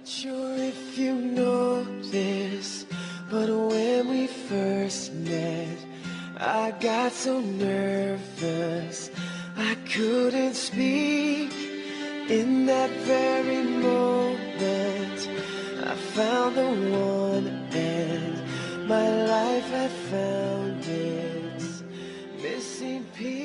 Sure if you know this, but when we first met, I got so nervous I couldn't speak. In that very moment, I found the one, and my life had found its missing piece.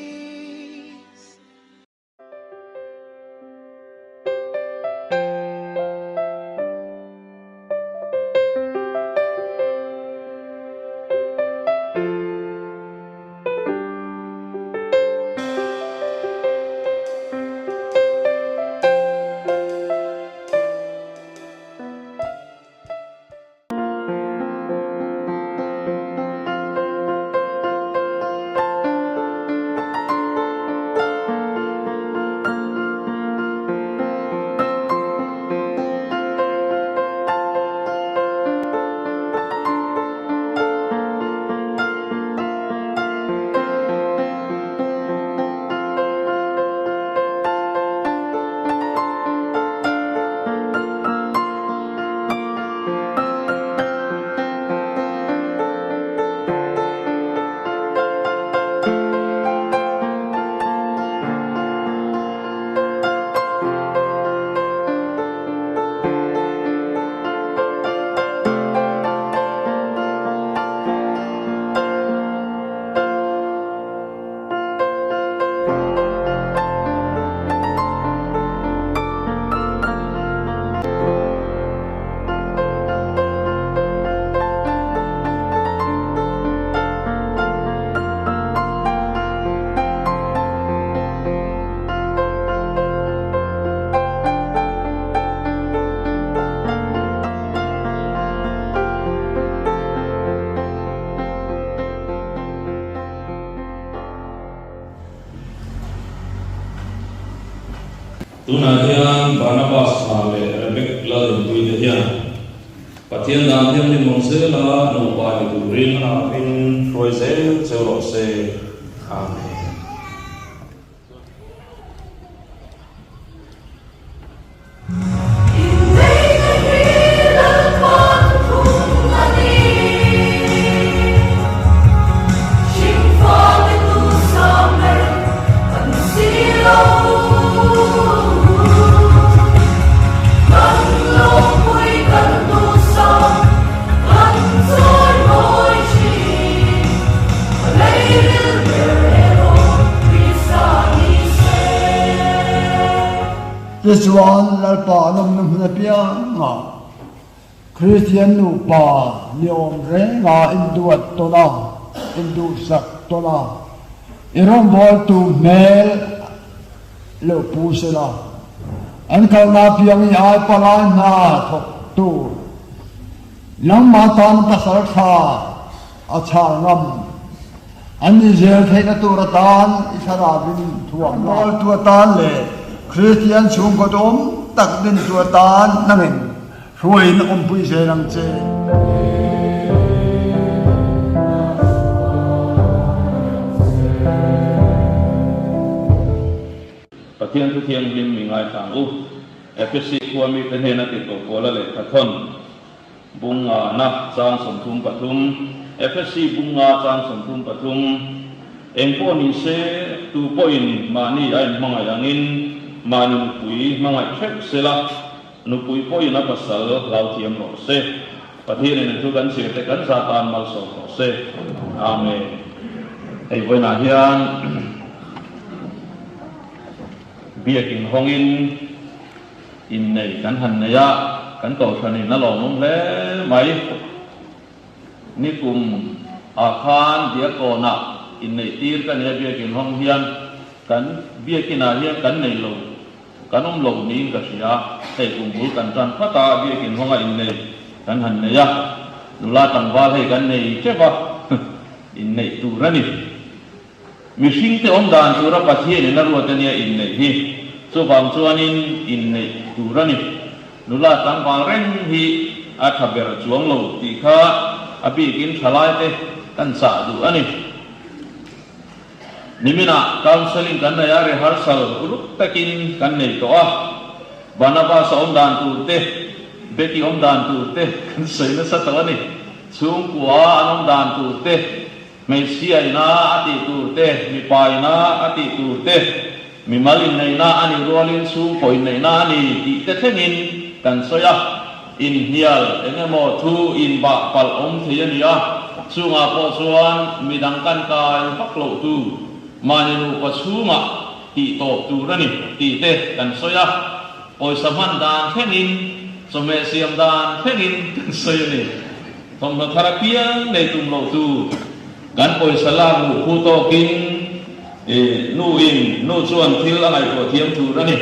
Tunaian Barnabas hale Rebec la Inneih hian pathian dam hian ni mong se la no pa ni tu ring la in roi se chelo se amen. Chuan lalpa nom na pia nga Christian nu pa niom re nga induat tona indu sak tona irom bol tu mel lo pusela an kal na piang i ai pala na thok tu lang ma tan pasal kha acha ngam an ni zel theina tu ratan isara bin thuam bol tu tan le Christian chung ko dom tak din tu tan nangin ruin pui se lang che pathian tu thiam lim mi ngai thang u efesi kwami ten hena ti ko kola le thon bunga na chang som thum pathum efesi bunga chang som thum pathum engpo ni se tu point mani ai mangai angin manu pui mangai thek sela nu pui poi na pasal lau thiam ro se pathian ni tu kan se te kan satan mal so ro se amen ei voi na hian biakin hongin Inneih kan hmiah kan ko thanin na lom le mai ni kum akhan dia ko na Inneih tir kan ya biakin hong hian kan biakin a hian kan nei lo kan lo ni ka sia ei kum bul kan tan pata biakin honga Inneih kan hmiah nula tang wal hei kan nei chewa Inneih tu rani mishing te on dan tura pathian na ruatan ya Inneih hi so bang chuanin Inneih tu rani nula tang bang ren hi a thaber chuang lo ti kha abi kin thalai te kan sa du ani nimina counseling kan na ya rehearsal uluk takin kan nei to a Barnabas on dan tu te beki om dan tu te kan sei na sa tawa ni chung kwa anom dan tu te mai sia na ati tu te mi pai na ati tu te mi malin nei na ani rolin chung poi nei na ni ti te thengin kan soya in hial engemo thu in ba pal om thiania chunga po chuan midang kan kai paklo tu maninu pa chunga ti to tu rani ti te kan soya oi saman dan thengin some siam dan thengin kan soya ni thom na therapia nei tum lo tu kan oi salam nu khu to kin nu in nu chuan thil angai ko thiam tu rani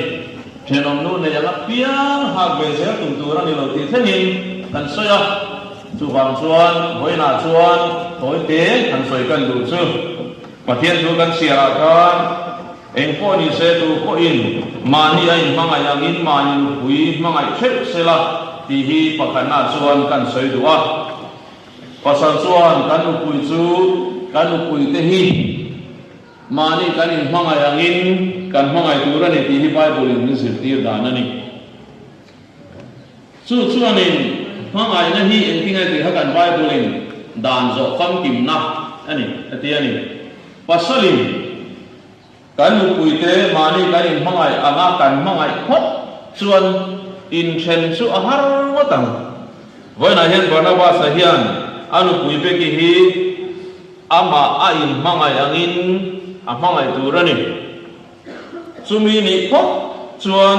thenom nu ne yang piang ha be se tum tu rani lo ti thengin kan soya chu wang chuan hoina chuan thoi te kan soi kan du chu pathian chu kan sia kan eng po ni se tu ko in mani ai mangai angin mani lu hui mangai khet sela ti hi pakhana chuan kan soi duwa pasal chuan kan lu pui chu kan lu pui te hi mani kan in mangai angin kan mangai tu ra ni ti hi bible in zir tir dan ani chuan in mangai na hi en tingai ti ha kan bible in dan zo fam kim na ani ati ani pasalin kan lu pui te mani kan in mangai anga kan mangai khot chuan in chen chu a har watang voina hian Barnabas a hian anu pui pe ki hi ama aiin mangai angin a mangai turani chumi ni khot chuan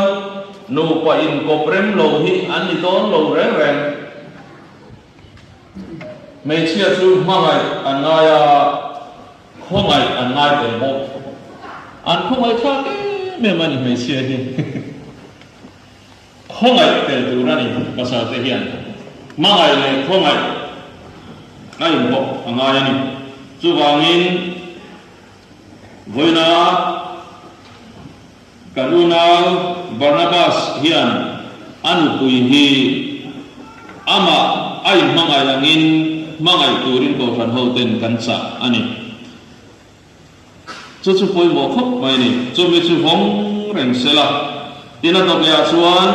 nu pa in koprem lo hi an ni don lo reng reng mei chia chu mangai anaya khongai anai te mo an khongai tha ke me mani mei chia hi khongai te turani pasal te hian mangai le khongai ai mo anaya ni chu wangin voina kanuna Barnabas hian anu pui hi ama ai mangai langin mangai turin ko fan hoten kan cha ani chu poi mo khop mai ni chu mi chu hong reng sela tina to ya chuan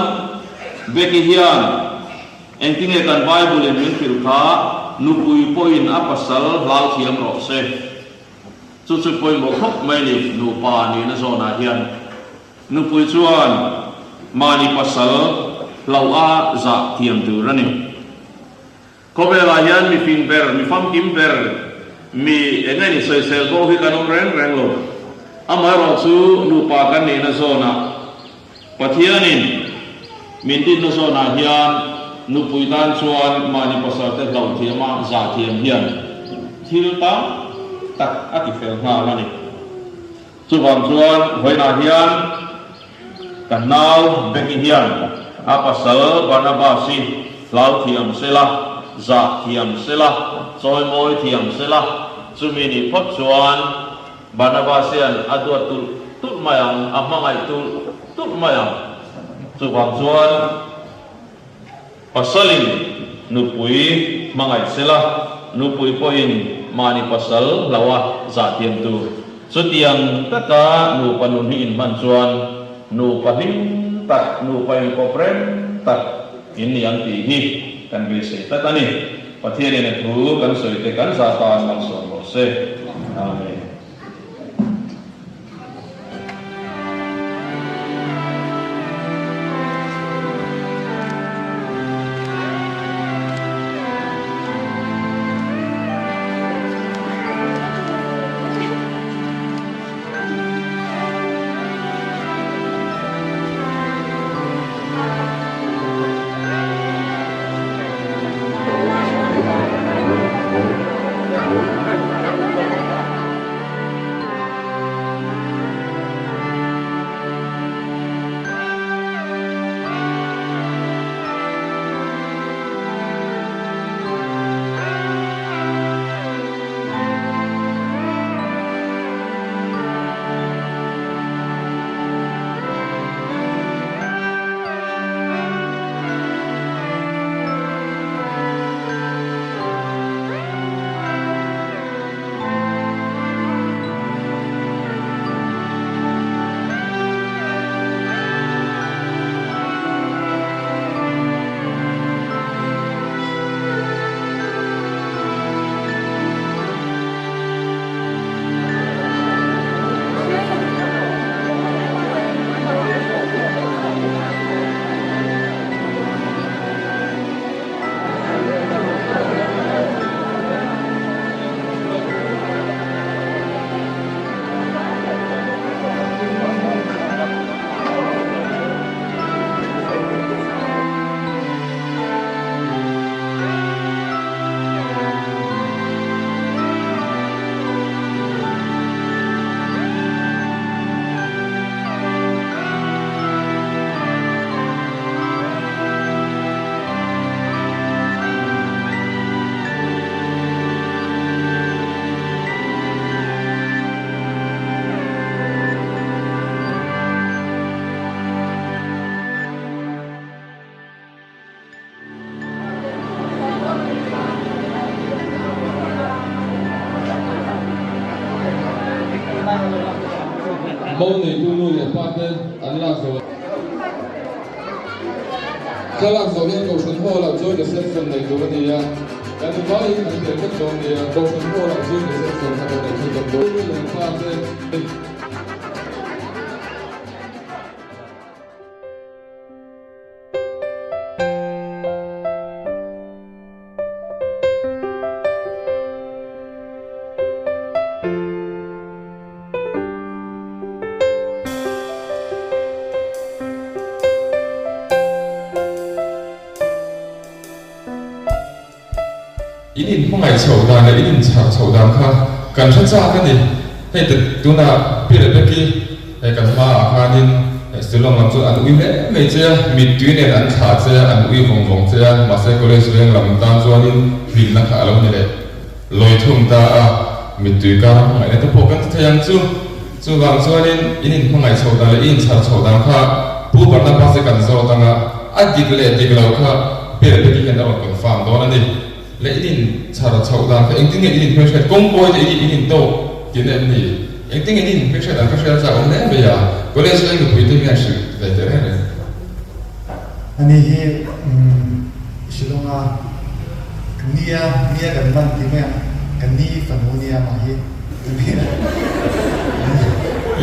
beki hian engtinge kan bible in min fil kha nu pui poin apasal lau thiam ro se chu poi mo khop mai ni nu pa ni na zona hian nu pui chuan mani pasal lau a za thiam tu rani kobe la hian mi fin ber mi fam kim ber mi engai ni soi sel go hi kanong reng lo amaro chu nu pa kan ni na zona pathianin min din na zona hian nu pui tan chuan mani pasal te lau thiama za thiam hian thil ta tak ati fel nga lani chu wang chuan hoina hian kan nau beki hian apasal Barnabas si lau thiam sela za thiam sela choi moi thiam sela chumi ni phot chuan Barnabas hian adua tu mayang amangai tu mayang chu wang chuan pasalin nupui mangai sela nupui poin mani pasal lawa za thiam tu chu tiang taka nu panun hi in man chuan nu pahim tak nu pain koprem tak in yang ti hi kan be se tatani pathian ne thu kan soi te kan sa ta mal so lo se amen mâu này tu nuôi để phát lên anh làm rồi các làm rồi nên cầu sinh hoa là chơi để xem phần này của anh à cái thứ ba anh để các đồ để cầu sinh hoa là chơi để xem phần này của anh đồng đối với phát lên Inneih không ai chầu đàn là Inneih chầu đàn kha cần rất xa cái này hay từ tu na biết được cái hay cần mà kha nên sử dụng làm cho anh uy mấy chơi mình tuyên nên anh thả chơi anh uy vòng chơi mà sẽ có lẽ sử dụng làm tam cho nên mình là khá lâu như vậy lôi thùng ta mình tuyên cả ngày nay ta phổ biến thay anh chú vàng cho nên Inneih không ai chầu đàn là Inneih chầu đàn kha bu Barnabas sẽ cần giàu tăng anh đi cái lâu kha biết được cái hiện tượng còn phạm đó là gì lấy Inneih chả là chậu đàn phải anh tính Inneih phải công bố thì Inneih to cái này gì anh tính Inneih phải đàn phải chả ông đấy bây giờ có lẽ sẽ anh được quyết định ngay sự để thế này anh ấy sử dụng nia gần bằng thì mấy cái ni phần hồ nia mà hi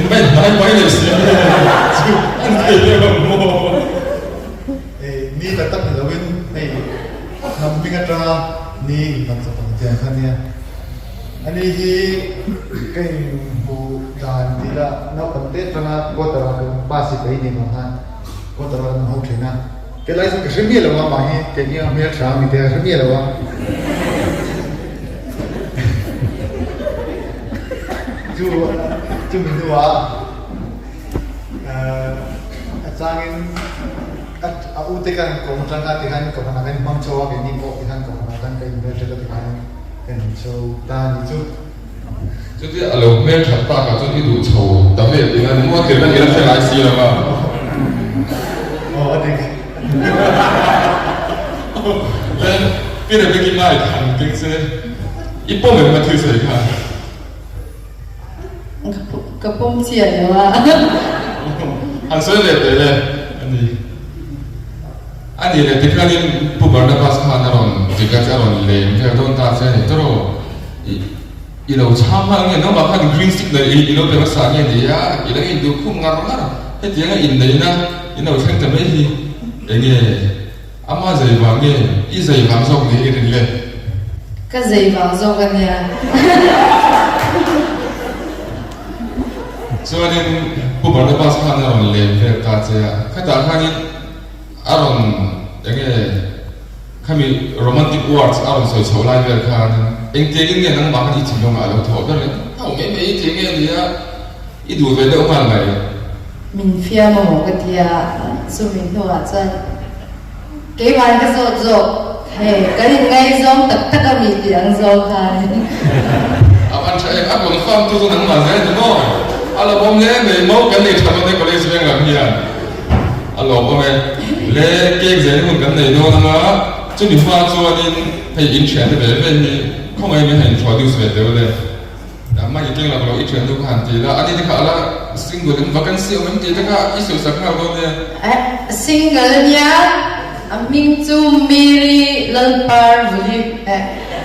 mình mấy lời xí anh thấy được mua ni là tập được bên này nằm bên cái trà ni làm sao bằng tiền khăn nia anh ấy cái bộ đàn thì là nó còn tết cho nó có tờ là ba mươi bảy年嘛，có tờ là hậu thiên à，cái来是个什么了嘛嘛嘿，cái你没啥没得什么了哇，就没得哇，avangin utekan ko matangka tihan ko na kan mang chowa ke ni ko tihan ko na tan kai me jeta tihan kan so ta ni chu 就是阿老妹他大家就一路抽，但是你看我这边也是来西了嘛。哦，对。但别的别给买谈，更是一般人嘛推谁看。个崩起来了啊！很水嘞，对嘞，อันนี้เลยที่เขาเรียนผู้บริหารภาษาหน้าร้อนจิกาจารอนเลยที่เขาต้องตาเสียนี่ตลอดอีเราช้ำมากเนี่ยน้องบอกว่าดูกรีนสติ๊กเลยอีเราเป็นภาษาเนี่ยดีอ่ะอีเราอินดูคุ้มงานมากให้ที่เราอินเลยนะอีเราเช่นแต่ไม่ดีอย่างเงี้ยอามาใจบางเนี่ยอีใจบางส่งเนี่ยอีนี่เลยก็ใจบางส่งกันเนี่ยส่วนนี้ผู้บริหารภาษาหน้าร้อนเลยที่ตาเสียข้าตาข้านี่อารมณ์อย่างเงี้ยข้ามีโรแมนติกวอร์ดอารมณ์สวยๆไล่เรื่องข้าเองเจริญเนี่ยนั่งมากันอีกทีลงมาแล้วถอดกันเลยเขาไม่อีกทีเนี่ยนี่อ่ะอีดูไปเรื่องอะไรmình phía mà một cái tia số mình thôi à chân cái bàn cái rột hey cái gì ngay giống tất cả mình tiếng giống thôi anh thấy anh cũng không tu năng mà thế đúng không anh bom nhé mình mau cái này thằng này có lẽ sẽ làm gì à anh bom này lẽ cái gì cũng cái này đâu mà cho mình phát cho nên hay in chuyển thì về bên không ai mình hành cho điều gì đâu đấy mà những cái làเราอีกเรื่องทุกหันทีละอันนี้ที่เขาละซิงเกิลถึงว่ากันเสียวมันทีที่เขาอีสุสักเขาเนี่ยซิงเกิลเนี่ยมิงจูมีรีลลปาร์บุลี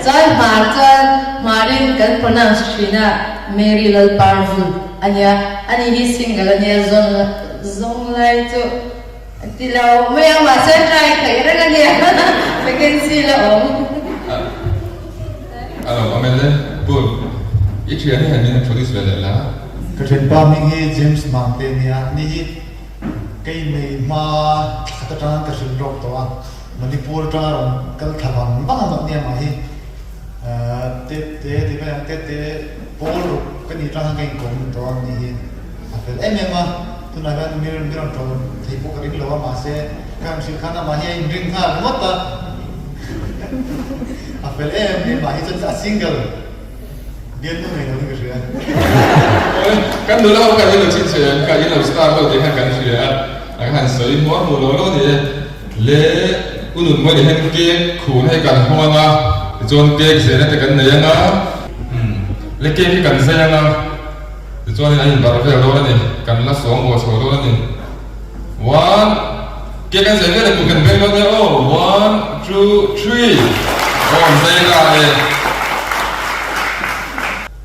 ใจมาเรียนกัน pronunciation นะมีรีลลปาร์บุลอันนี้ซิงเกิลเนี่ยซงไลจูที่เราไม่เอามาเซ็นใจใครแล้วกันเนี่ยไปกันสิแล้วเราเอาไม่เลยปุ๊บอีกเรื่องนี้เห็นนี่โชว์ที่สุดเลยละก็เป็นป้ามิงเฮเจมส์มาเตเนี่ยนี่ก็ไม่มาตะจานกระสุนรบตัวมันนี่พูดจารงกันขบังบ้างแบบเนี่ยมาฮีเตที่ไม่ยังเตพูดก็นี่จานกันกงตัวนี่แต่เอ็มมาตุนายกันมีเรื่องตัวที่พวกกันนี่เราว่ามาเสการสื่อขานมาฮีดึงข้าหมดละแต่เอ็มนี่มาฮีจะซิงเกิลเดียนนู่นนี่เราไม่เชื่อกันดูแล้วกันยังเราชินเสียกันยังเราสตาร์ทเราที่ให้กันเชื่อหันสวยมัวมัวเราเนี่ยเล่อุนุนไม่ได้ให้เกี่ยขู่ให้กันหัวนะจนเกี่ยเสียนั่นแต่กันเนี่ยนะเล่เกี่ยให้กันเสียนะ cho nên anh bảo về đâu này cần là số một số đâu này one cái gì cái này cũng cần về đâu này oh 1 2 3 dây là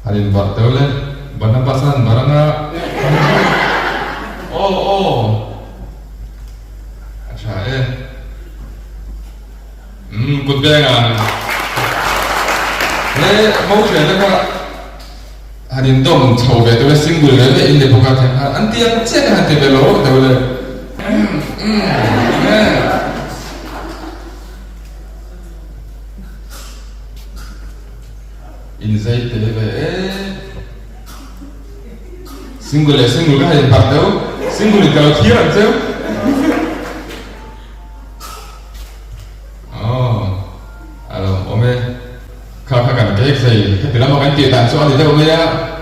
anh bảo đâu này Barnabasan baranga oh acha good bang à mau chuyện đó các anh đông chầu về tôi single về in để bóc ra anh tiêm chết anh tiêm về lỗ đâuเลยin dây tế về single cái hành bắt đầu single cái thier làm sao khá gần cái gì thì là một cái tiền đàn cho thì đâu vậy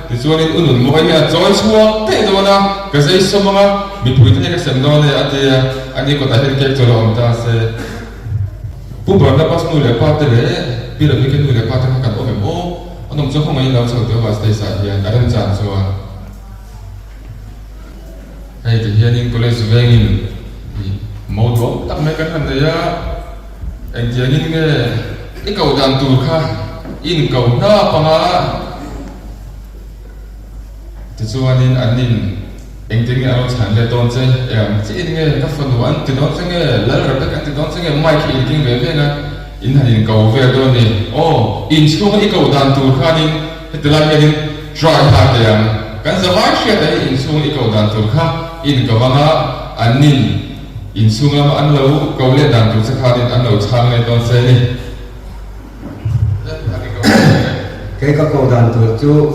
thì cho nên ủng hộ cái cho xua thế rồi na cái gì xong mà bị bùi thế cái xem đó này thì anh ấy có thể hiện cái cho lòng ta sẽ phụ bảo là pas nuôi lepas thế bây giờ cái nuôi lepas thì cần ôm ô anh ông cho không ai làm sao được và sẽ sai thì anh đang chán cho hay thì hiện nay college avangin màu đỏ tắt mấy cái thằng đấy anh chỉ nhìn cái cầu đàn tù kha in cầu na panga thì cho nên anh nhìn anh tiếng alo chán le ton chơi em chỉ in nghe các phần anh từ đó sẽ nghe lấy Rebec anh từ đó sẽ nghe mai khi tiếng về na in hành cầu về đó này in xuống cái cầu đàn tù kha nên thì làm cái nên try hard em cái giờ mai khi đấy in xuống cái cầu đàn tù kha in cầu vanga anh nhìn in xuống làm anh lâu cầu le đàn tù sẽ kha nên anh lâu chán le ton chơi này cái các cầu đàn tuổi chú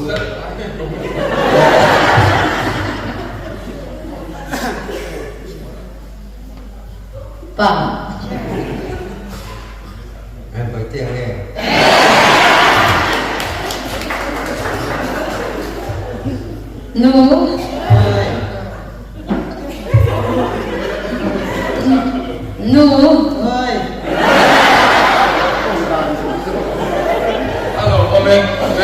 Bà em phải tiếng nghe nu Alo,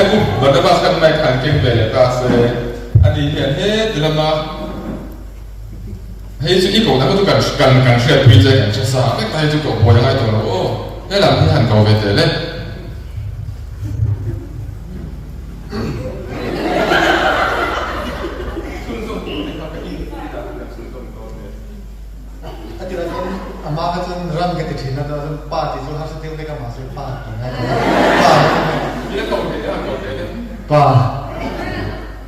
aku Barnabas kan naik hangking beli tas. Adi he drama. He itu ikut aku tu kan share tweet kan cakap. Tapi saya tu kau boleh ngai tu oh, he làm cái hàng cầu về thế đấy. Ama ka chun ram ke ti na da pa ti chu ha se tiu ke ka ma se pa Ini kau thế, kau thế. pa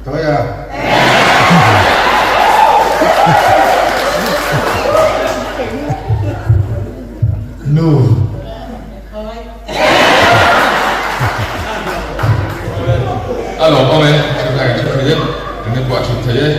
to ya nu Alo, ông ấy, chúng ta chụp thấy đấy. Anh buat chụp thấy đấy.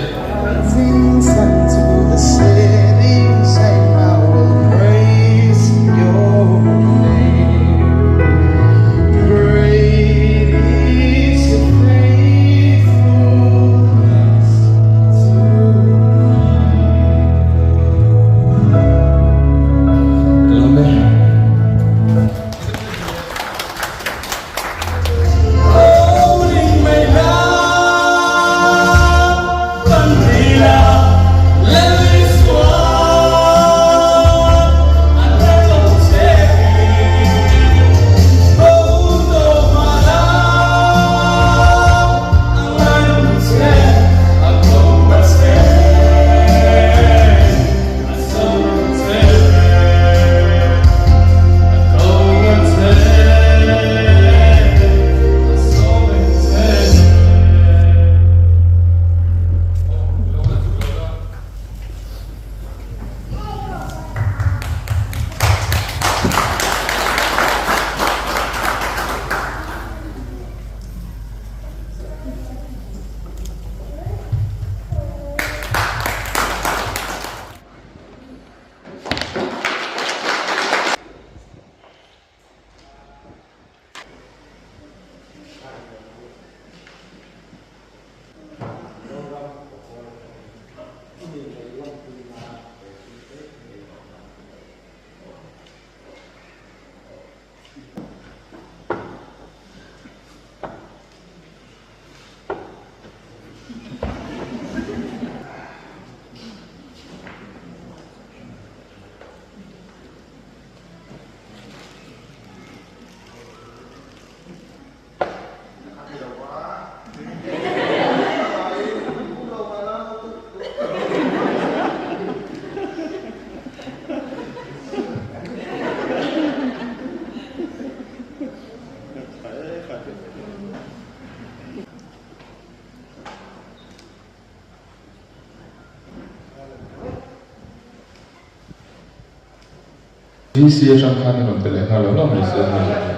Đi xe trong khăn còn tự lệ nào lắm này xe này.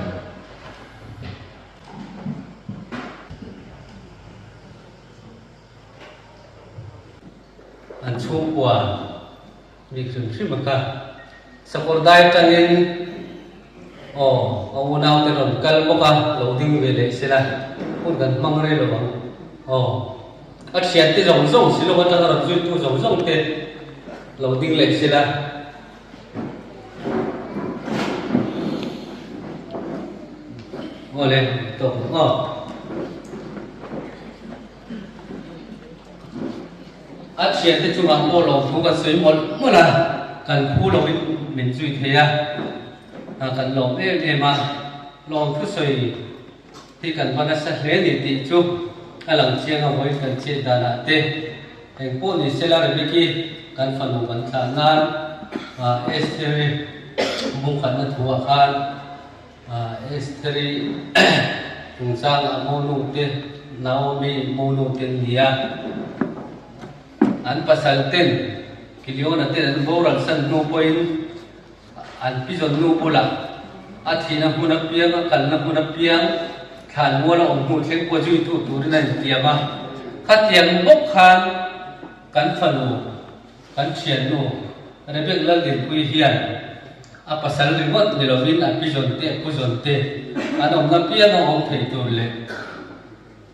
Anh chung của việc sử dụng mà cả support diet cho nên ông nào thì còn cần có cả đầu tiên về lệ sẽ là không cần mong đây rồi ở trên thì giống xin lỗi cho nó duy tu giống thế đầu tiên lệ sẽ là lên tổng ở trên thì chúng ta có lòng không có suy một là cần khu lòng mình duy thế cần lòng mà lòng thứ suy thì cần phải sẽ hết đi thì chú cái lòng chiên nó mới cần chiên đà nạ tê thành phố thì sẽ là cái gì cần phần lòng cần sản nan esteri mung khẩn là thua khan esteri tung sang là monu tê Naomi monu tê nia an pasal ten kiliyo na ten an boral san no point an pizon no pula athi na huna piang kal na huna piang khan mo la om hu thleng ko jui tu tur na tiama khatiang bok khan kan phanu kan chian no Rebec lal din pui hian a pasal ringot ni lovin an pizon te puzon te an om na piang om thei tur le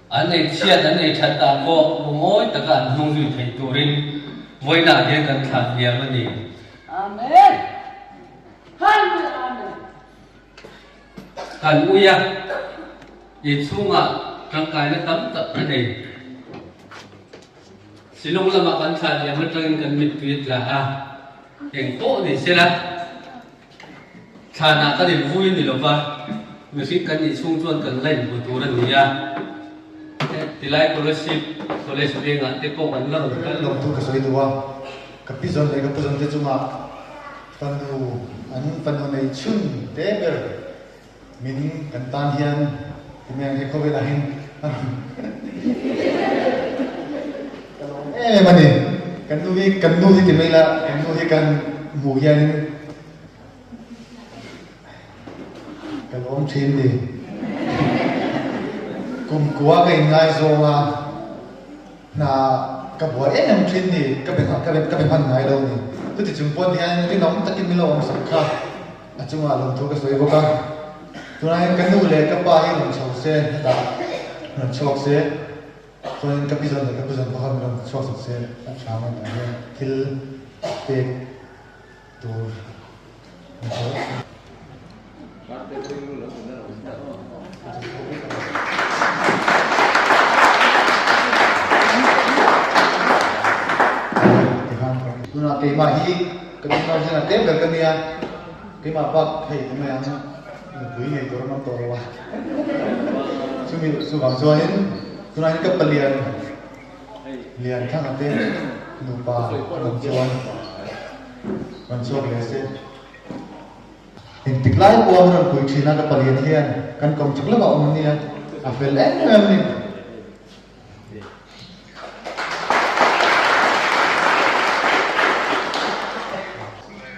anh ấy chiết anh ấy chặt ta có mỗi tất cả nông dân thấy turin với nạn nhân cần thản nhiên mà đi amen amen cần uya ít xuống trong cái nó tắm tập cái này xin lỗi là mà cần thản nhiên mà trong cần mít tuyệt là hiện tổ thì sẽ là thản nào cái điểm vui thì là vậy người sĩ cần ít xuống chuan cần lên của tu lần này tilai scholarship nga te ko kan lo lom tu ka soi duwa ka pizon le ka pizon te chunga panu nei chun te ber min kan tan hian timeng he ko ve la hin mani kan nu hi timeng la kan nu hi kan mu hian kan om thin đi cùng của cái ngay rồi na cái bộ em chuyên đi cái bên phần ngay đâu nè tôi chỉ chúng tôi thì anh cái nóng tất nhiên là ông sẵn khá chúng là làm thôi cái số vô căn tôi nói cái nụ lệ cái ba ấy làm chậu xe đã làm chậu xe cho nên cái bây giờ có hơn làm chậu xe làm sao mà phải thiếu tiền tôi tuna cái mà hi cái tuna sẽ là tiếp được cái nia cái mà bác thầy cái mà anh quý này tôi nó to quá chúng mình số bằng số ấy tuna cái cấp liền thằng nào tên nụ ba bằng số lệ xe hình tích lái của ông là quý chỉ là cấp liền hiền căn công chức là ông nia phải lẽ em đi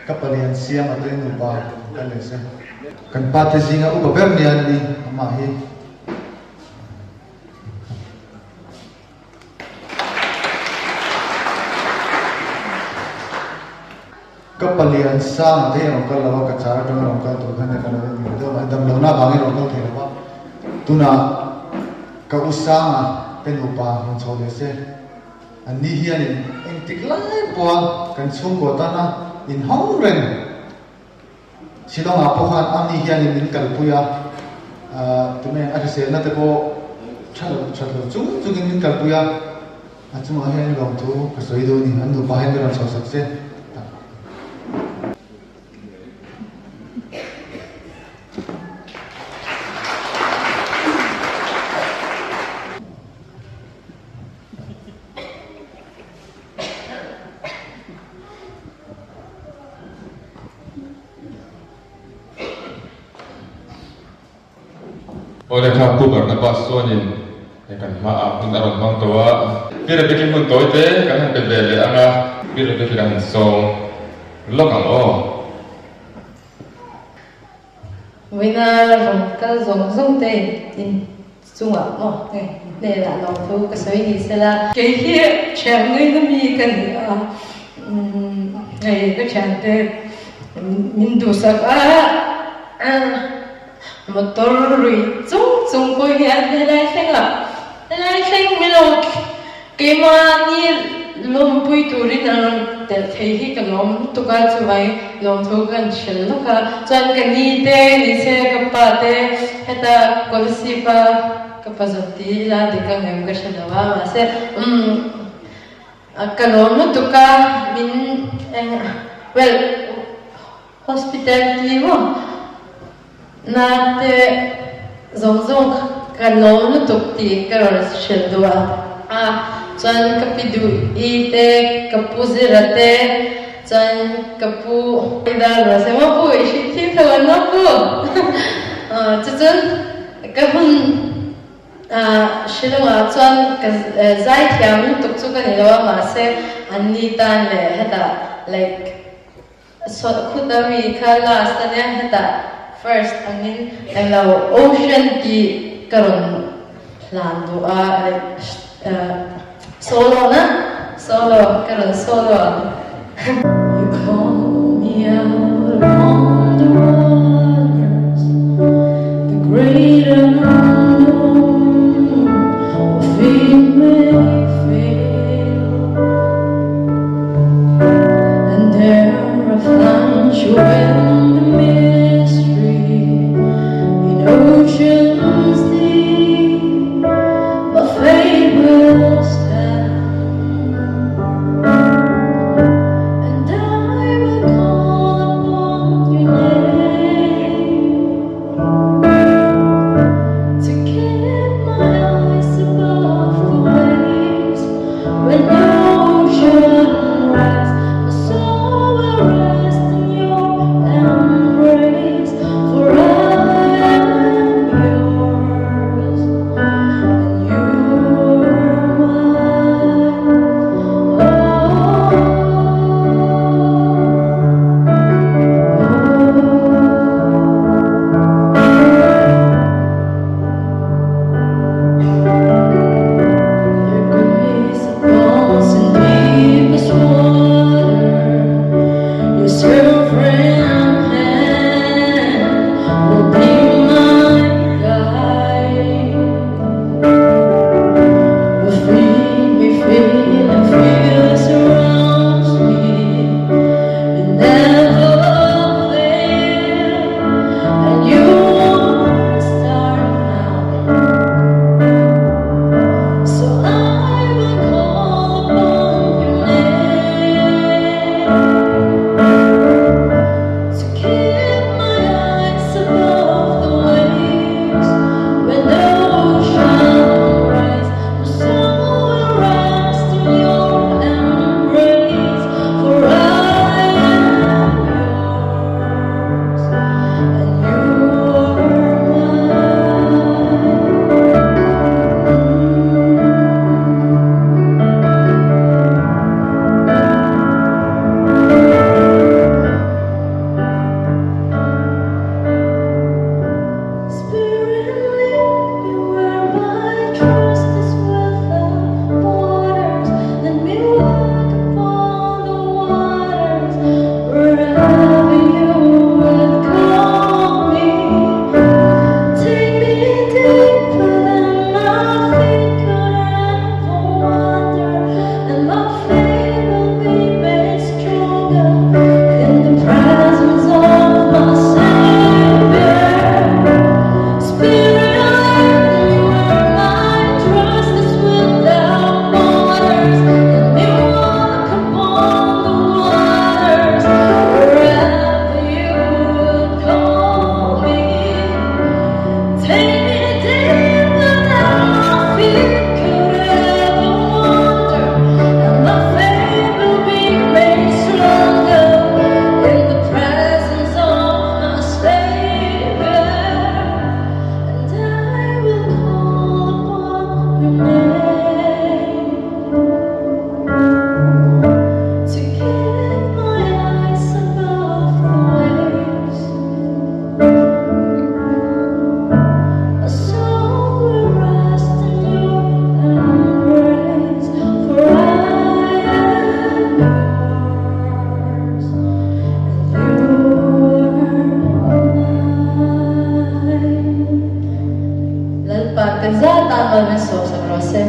kapalian siang atau yang lupa kan lesen kan pate singa uba bernian di hmiah kapalian sang atau yang lokal lawa kacara dengan lokal tu kan kan itu macam lona bangi lokal tu apa tuna kausanga penupa mencol lesen ani hian in tiklai puang kan sungko tanah in hong ren silong apohan ami hian in kalpuya tume arise na te ko chalo chung in kalpuya achuma hian long tu kasoi do ni anu bahen ran so sakse oleh kapu Barnabas soalnya kan maaf pun dalam bang tua bila bikin pun tua itu kan bebele anga bila bikin song lokal buaina rong kal zong te in chunga mo ne la long thu ka soi ni sela ke hi chang ngai na mi kan ngai ka Ṭhiante min du sak motor rui chung ko hi an lai thleng mi lo ke ma ni lom pui turin an tel thei hi ka lom tu ka chu vai lom thu kan shel lo ka chan ka ni te ni se ka pa te heta kolsi pa ka pazati la de ka ngam ka shalawa ma se ka lom tu ka min well hospitality mo na te zong ka lom tu ti ka ro shel do chan kapidu ite kapuzirate chan kapu idal rase ma pu ishi thi thawan na pu chan kahun shilunga chan zai thiam tuk chu kan ilawa ma se anni tan le heta like so khutami khala stane heta first angin elo ocean ki karon plan do like solo karon solo you call me out upon the waters, the great unknown, faith may fail, and there I find you in the mystery, in oceans deep, my faith will stand. And I will kan zata mal men so sa rose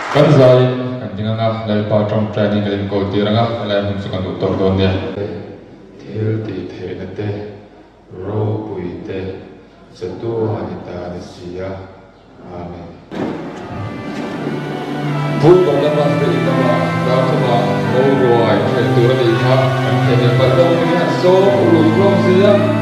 kan zai kan dinga nga lai pa trong training kan ko tiranga lai mun su kan tor don dia thil ti the na te ro pui te satu anita ni sia amen bu ko la ba de ta ma da ma mo ro ai the tu ra ni ha kan the ne pa dong ni ha so lu long sia